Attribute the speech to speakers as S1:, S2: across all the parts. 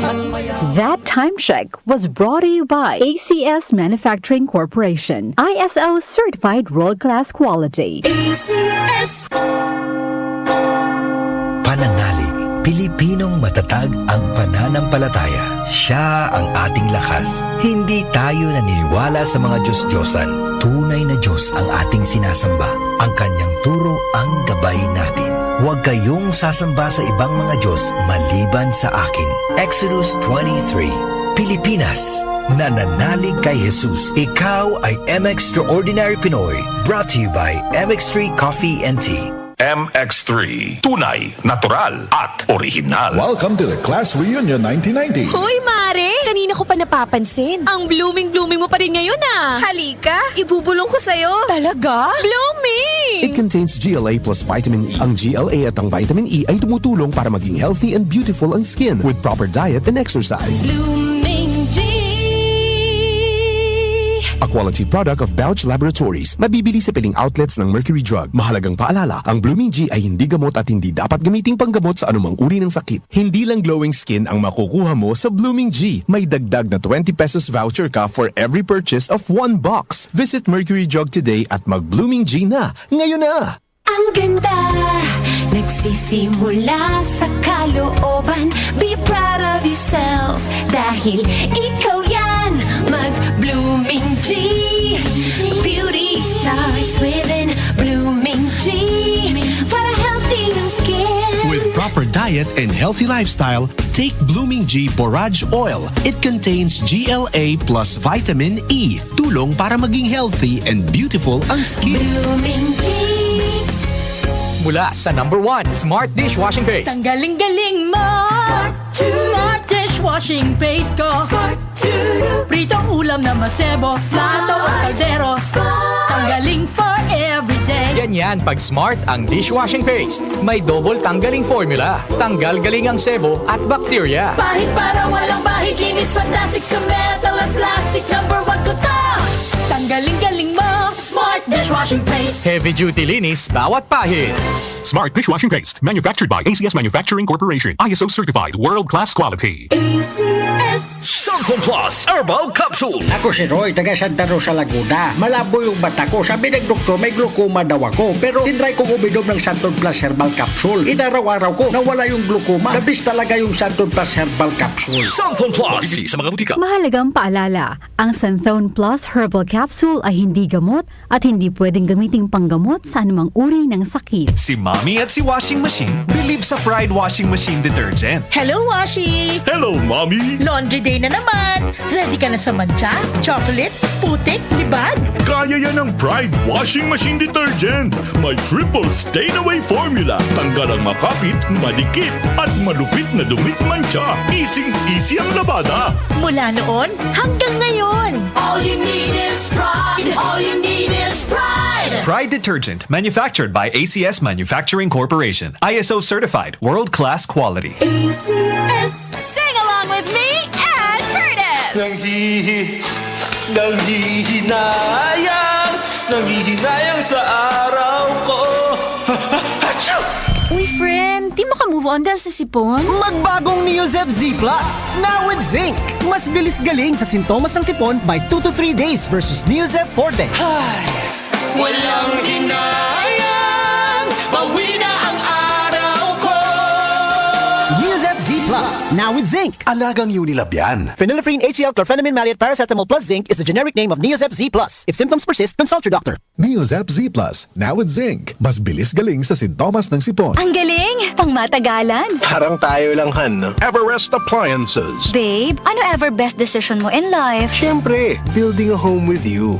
S1: That time check was brought to you by ACS Manufacturing Corporation, ISO certified world-class quality.
S2: ACS.
S3: Pananalig, Pilipinong matatag ang pananampalataya. Siya ang ating lakas. Hindi tayo naniniwala sa mga Diyos-Diyosan. Tunay na Diyos ang ating sinasamba. Ang kanyang turo ang gabay natin. Huwag kayong sasamba sa ibang mga Diyos maliban sa akin. Exodus 23. Pilipinas, nananalig kay Jesus. Ikaw ay MX-Extraordinary Pinoy. Brought to you by MX3 Coffee and Tea.
S4: MX3. Tunay, natural, at original.
S5: Welcome to the Class Reunion 1990.
S2: Hoy, Mare! Kanina ko pa napapansin. Ang blooming-blooming mo pa rin ngayon ah. Halika, ibubulong ko sa'yo. Talaga? Blooming!
S6: It contains GLA plus vitamin E. Ang GLA at ang vitamin E ay tumutulong para maging healthy and beautiful ang skin with proper diet and exercise.
S2: Blooming G.
S6: A quality product of Bausch Laboratories. Mabibili sa piling outlets ng Mercury Drug. Mahalagang paalala, ang Blooming G ay hindi gamot at hindi dapat gamiting panggamot sa anumang uri ng sakit. Hindi lang glowing skin ang makukuha mo sa Blooming G. May dagdag na 20 pesos voucher ka for every purchase of 1 box. Visit Mercury Drug today at mag-Blooming G na. Ngayon na!
S2: Ang ganda, nagsisimula sa kalooban. Be proud of yourself, dahil ikaw yan. Mag-Blooming G. Beauty starts within. Blooming G. Para healthy ang skin.
S6: With proper diet and healthy lifestyle, take Blooming G Borage Oil. It contains GLA plus vitamin E. Tulong para maging healthy and beautiful ang skin.
S2: Blooming G.
S7: Mula sa #1 Smart Dishwashing Paste.
S2: Tanggaling-galing mo. Smart dishwashing paste ko. Pritong ulam na masebo. Plato at kaldero. Tanggaling for everyday.
S7: Ganyan pag Smart ang dishwashing paste. May double tanggaling formula. Tanggal galing ang sebo at bakterya.
S2: Bahid para walang bahid. Linis fantastic sa metal at plastic. #1 ko to. Tanggaling-galing mo. Smart dishwashing paste.
S7: Heavy duty linis bawat pahid.
S4: Smart Dishwashing Paste. Manufactured by ACS Manufacturing Corporation. ISO certified world-class quality.
S2: ACS.
S3: Santon Plus Herbal Capsule.
S8: Ako si Roy, taga Santa Rosa, Laguna. Malabo yung mata ko. Sabi ng doktor, may glaucoma daw ako. Pero tinry kong uminom ng Santon Plus Herbal Capsule. Inaraw-araw ko, nawala yung glaucoma. Nabis talaga yung Santon Plus Herbal Capsule.
S3: Santon Plus. Bibili sa mga butika.
S1: Mahalagang paalala, ang Santhone Plus Herbal Capsule ay hindi gamot at hindi pwedeng gamiting panggamot sa anumang uri ng sakit.
S9: Si Mommy at si Washing Machine believe sa Pride Washing Machine Detergent.
S2: Hello, Washi!
S4: Hello, Mommy!
S2: Laundry day na naman! Ready ka na sa mancha, chocolate, putik, libag?
S4: Kaya yan ang Pride Washing Machine Detergent. May triple stain-away formula. Tanggal ang makapit, madikit, at malupit na dumit mancha. Easy ang labada.
S2: Mula noon hanggang ngayon. All you need is pride. All you need is pride.
S9: Pride Detergent, manufactured by ACS Manufacturing Corporation. ISO certified, world-class quality.
S2: ACS. Sing along with me and Curtis.
S10: Nanghihinayang sa araw ko.
S2: Uy, friend, di mo ka move on dahil sa sipon?
S11: Magbagong Neozep Z Plus, now with zinc. Mas bilis galing sa sintomas ng sipon by 2 to 3 days versus Neozep Forte.
S10: Walang hinayang, bawi na ang araw ko.
S11: Neozep Z Plus, now with zinc.
S6: Alagang Unilab yan.
S11: Phenylephrine HCl chlorphenamine maleate paracetamol plus zinc is the generic name of Neozep Z Plus. If symptoms persist, consult your doctor.
S5: Neozep Z Plus, now with zinc. Mas bilis galing sa sintomas ng sipon.
S2: Ang galing! Pang matagalan.
S6: Parang tayo lang, Han.
S5: Everest Appliances.
S2: Babe, ano ever best decision mo in life?
S6: Siyempre, building a home with you.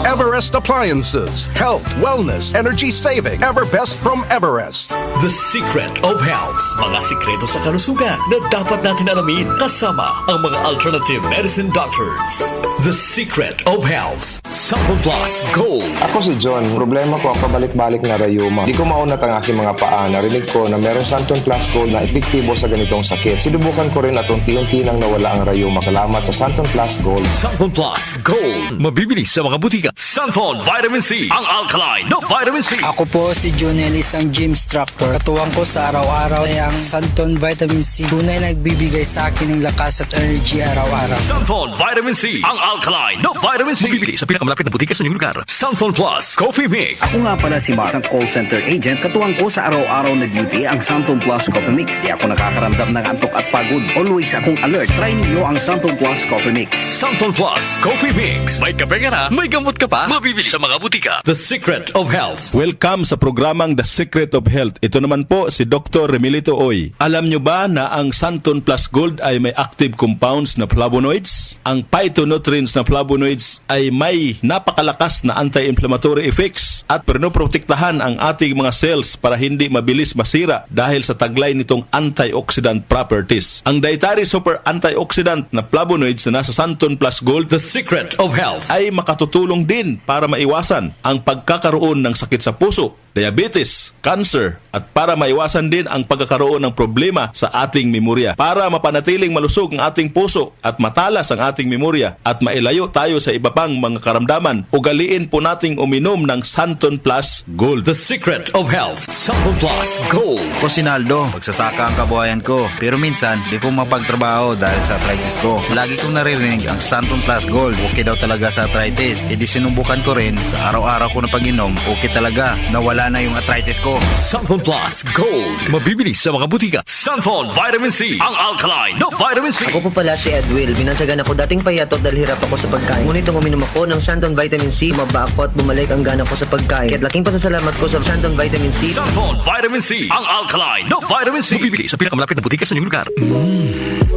S5: Everest Appliances. Health, wellness, energy saving. Everbest from Everest.
S3: The Secret of Health. Mga sikreto sa kalusugan na dapat natin alamin kasama ang mga alternative medicine doctors. The Secret of Health. Santon Plus Gold.
S12: Ako si John. Problema ko ang pabalik-balik na rayuma. Di ko maunat ang aking mga paa. Narinig ko na meron Santon Plus Gold na epektibo sa ganitong sakit. Sinubukan ko rin at unti-unti nang nawala ang rayuma. Salamat sa Santon Plus Gold.
S3: Santon Plus Gold. Mabibili sa mga butika. Santon Vitamin C. Ang alkaline na vitamin C.
S13: Ako po si Junel, isang gym instructor. Katuwang ko sa araw-araw ay ang Santon Vitamin C. Tunay nagbibigay sa akin ng lakas at energy araw-araw.
S9: Sunflon Vitamin C, ang alkaline na vitamin C. Bibili sa pinakamalapit na butika sa inyong lugar. Sunflon Plus Coffee Mix.
S14: Ako nga pala si Mark, isang call center agent. Katuwang ko sa araw-araw na duty ang Sunflon Plus Coffee Mix. Di ako nakakaramdam ng antok at pagod. Always akong alert. Try ninyo ang Sunflon Plus Coffee Mix.
S9: Sunflon Plus Coffee Mix. May kape ka na, may gamot ka pa. Mabibili sa mga butika. The Secret of Health.
S15: Welcome sa programang The Secret of Health. Ito naman po si Dr. Remilito Oy. Alam nyo ba na ang Santon Plus Gold ay may active compounds na flavonoids? Ang phytonutrients na flavonoids ay may napakalakas na anti-inflammatory effects at pinoprotektahan ang ating mga cells para hindi mabilis masira dahil sa taglay nitong antioxidant properties. Ang dietary super antioxidant na flavonoids na nasa Santon Plus Gold,
S9: The Secret of Health,
S15: ay makatutulong din para maiwasan ang pagkakaroon ng sakit sa puso, diabetes, cancer, at para maiwasan din ang pagkakaroon ng problema sa ating memorya. Para mapanatiling malusog ang ating puso at matalas ang ating memorya at mailayo tayo sa iba pang mga karamdaman, ugaliin po nating uminom ng Santon Plus Gold.
S9: The Secret of Health, Santon Plus Gold.
S16: Ako si Naldo, magsasaka ang kabuhayan ko. Pero minsan, di ko mapagtrabaho dahil sa arthritis ko. Lagi kong naririnig ang Santon Plus Gold. Okay daw talaga sa arthritis. E di sinubukan ko rin. Sa araw-araw ko na pag-inom, okay talaga. Nawala na yung arthritis ko.
S9: Santon Plus Gold. Mabibili sa mga butika. Santon Vitamin C, ang alkaline na vitamin C.
S17: Ako po pala si Edwil. Binansagan ako dating payatot dahil hirap ako sa pagkain. Ngunit nung uminom ako ng Santon Vitamin C, maba ako at bumalik ang gana ko sa pagkain. Kaya't laking pasasalamat ko sa Santon Vitamin C.
S9: Santon Vitamin C, ang alkaline na vitamin C. Mabibili sa pinakamalapit na butika sa inyong lugar.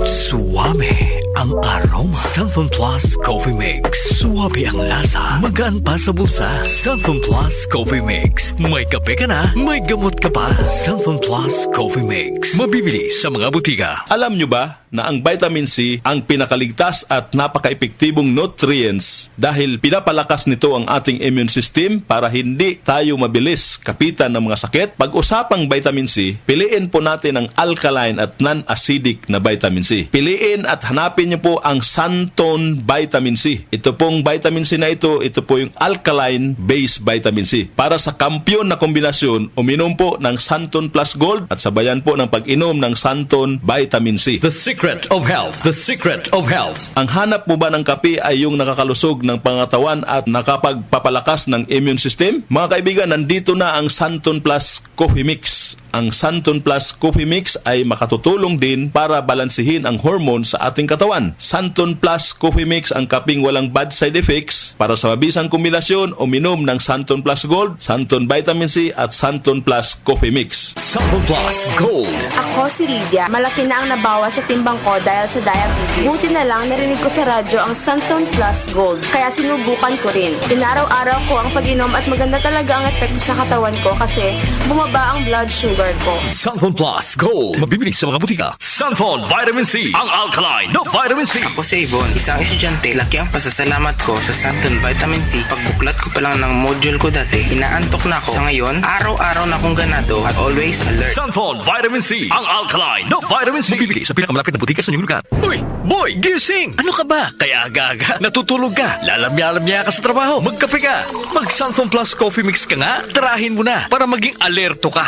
S9: Suwame ang aroma. Santon Plus Coffee Mix. Suwabe ang lasa. Magaan pa sa bulsa. Santon Plus Coffee Mix. May kape ka na, may gamot ka pa. Santon Plus Coffee Mix. Mabibili sa mga butika.
S15: Alam nyo ba na ang vitamin C ang pinakaligtas at napaka-epektibong nutrients dahil pinapalakas nito ang ating immune system para hindi tayo mabilis kapitan ng mga sakit? Pag-usapang vitamin C, piliin po natin ang alkaline at non-acidic na vitamin C. Piliin at hanapin nyo po ang Santon Vitamin C. Ito pong vitamin C na ito po yung alkaline-based vitamin C. Para sa kampyon na kombinasyon, uminom po ng Santon Plus Gold at sabayan po ng pag-inom ng Santon Vitamin C.
S9: The Secret of Health. The Secret of Health.
S15: Ang hanap mo ba ng kape ay yung nakakalusog ng pangatawan at nakapagpapalakas ng immune system? Mga kaibigan, nandito na ang Santon Plus Coffee Mix. Ang Santon Plus Coffee Mix ay makatutulong din para balansihin ang hormone sa ating katawan. Santon Plus Coffee Mix ang kaping walang bad side effects. Para sa mabisang kombinasyon, uminom ng Santon Plus Gold, Santon Vitamin C at Santon Plus Coffee Mix.
S9: Santon Plus Gold.
S18: Ako si Lydia. Malaki na ang nabawas sa timbang ko dahil sa diabetes. Buti na lang narinig ko sa radyo ang Santon Plus Gold. Kaya sinubukan ko rin. Inaraw-araw ko ang pag-inom at maganda talaga ang epekto sa katawan ko kasi bumaba ang blood sugar ko.
S9: Santon Plus Gold. Mabibili sa mga butika. Santon Vitamin C, ang alkaline na vitamin C.
S19: Ako si Yvonne, isang estudyante. Laki ang pasasalamat ko sa Santon Vitamin C. Pagbuklat ko pa lang ng module ko dati, inaantok na ako. Sa ngayon, araw-araw na akong ganado at always alert.
S9: Santon Vitamin C, ang alkaline na vitamin C. Mabibili sa pinakamalapit na butika sa inyong lugar. Uy, boy, gising! Ano ka ba? Kaya aga-aga, natutulog ka. Lalamya-lamya ka sa trabaho. Magkape ka. Mag Santon Plus Coffee Mix ka nga. Tarahin mo na para maging alerto ka.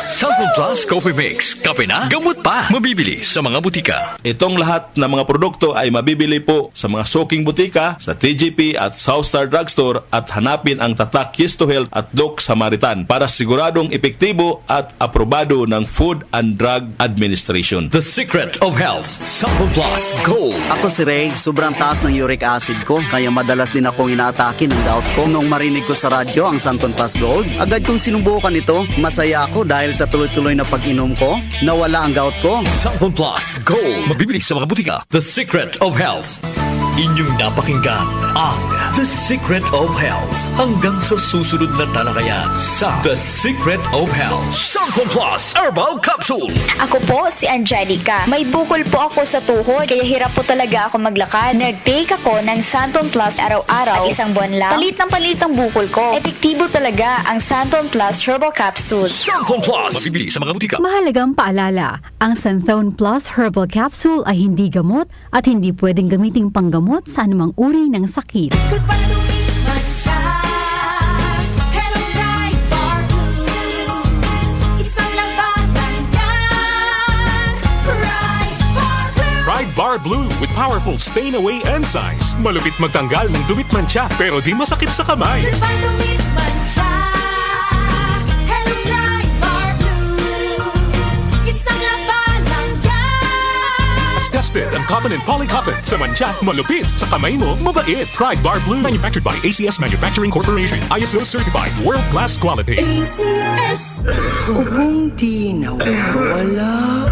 S9: Santon Plus Coffee Mix. Kape na, gamot pa. Mabibili sa mga butika.
S15: Itong lahat ng mga produkto ay mabibili po sa mga soking butika, sa TGP at Southstar Drugstore at hanapin ang tatak Yes to Health at Doc Samaritan para siguradong epektibo at aprobado ng Food and Drug Administration.
S9: The Secret of Health. Santon Plus Gold.
S20: Ako si Ray, sobrang taas ng uric acid ko kaya madalas din akong inaatake ng gout ko. Nung marinig ko sa radyo ang Santon Plus Gold, agad kong sinubukan ito. Masaya ako dahil sa tuloy-tuloy na pag-inom ko, nawala ang gout ko.
S9: Santon Plus Gold. Mabibili sa mga butika. The Secret of Health. Inyong napakinggan ang The Secret of Health. Hanggang sa susunod na talakayan sa The Secret of Health. Santon Plus Herbal Capsule.
S21: Ako po si Angelica. May bukol po ako sa tuhod kaya hirap po talaga ako maglakad. Nag-take ako ng Santon Plus araw-araw at isang buwan lang. Palit ang bukol ko. Epektibo talaga ang Santon Plus Herbal Capsule.
S9: Santon Plus. Mabibili sa mga butika.
S1: Mahalagang paalala, ang Santon Plus Herbal Capsule ay hindi gamot at hindi pwedeng gamiting panggamot sa anumang uri ng sakit.
S7: Bar Blue with powerful stain-away enzymes. Malupit magtanggal ng dumit mancha pero di masakit sa kamay.
S2: Goodbye dumit mancha. Hello Pride Bar Blue. Isang labanan yan.
S7: As tested ang cotton and polycotton. Sa mancha, malupit. Sa kamay mo, mabait. Pride Bar Blue. Manufactured by ACS Manufacturing Corporation. ISO certified. World-class quality.
S2: ACS.
S10: Ubong di nawawala.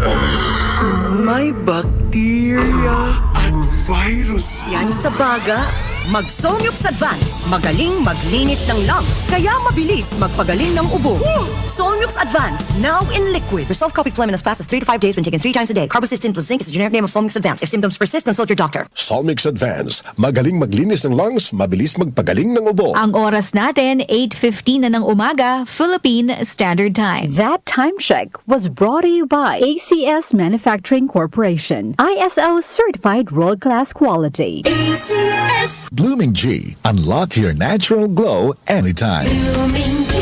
S10: May bakterya at virus
S22: Yan sa baga. Mag-Somyux Advance. Magaling maglinis ng lungs. Kaya mabilis magpagaling ng ubo. Somyux Advance. Now in liquid.
S23: Resolve copied phlegm in as fast as 3 to 5 days when taken 3 times a day. Carbocysteine plus zinc is the generic name of Somyux Advance. If symptoms persist, consult your doctor.
S6: Solmix Advance. Magaling maglinis ng lungs, mabilis magpagaling ng ubo.
S24: Ang oras natin, 8:15 na ng umaga, Philippine Standard Time.
S1: That time check was brought to you by ACS Manufacturing Corporation. ISO certified world-class quality.
S2: ACS.
S25: Blooming G. Unlock your natural glow anytime.
S2: Blooming G.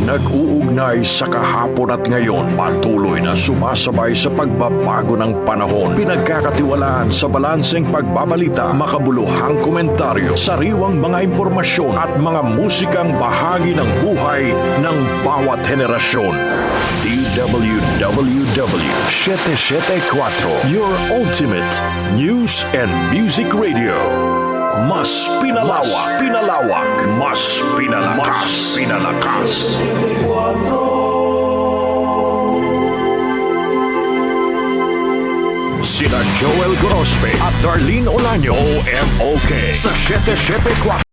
S26: Nag-uugnay sa kahapon at ngayon, patuloy na sumasabay sa pagbabago ng panahon. Pinagkakatiwalaan sa balanseng pagbabalita, makabuluhang komentaryo, sariwang mga impormasyon at mga musikang bahagi ng buhay ng bawat henerasyon. DWWW 774, your ultimate news and music radio. Mas pinalawak, mas pinalakas. Sina Joel Grospe at Darlene Olaño, OMOK sa 774.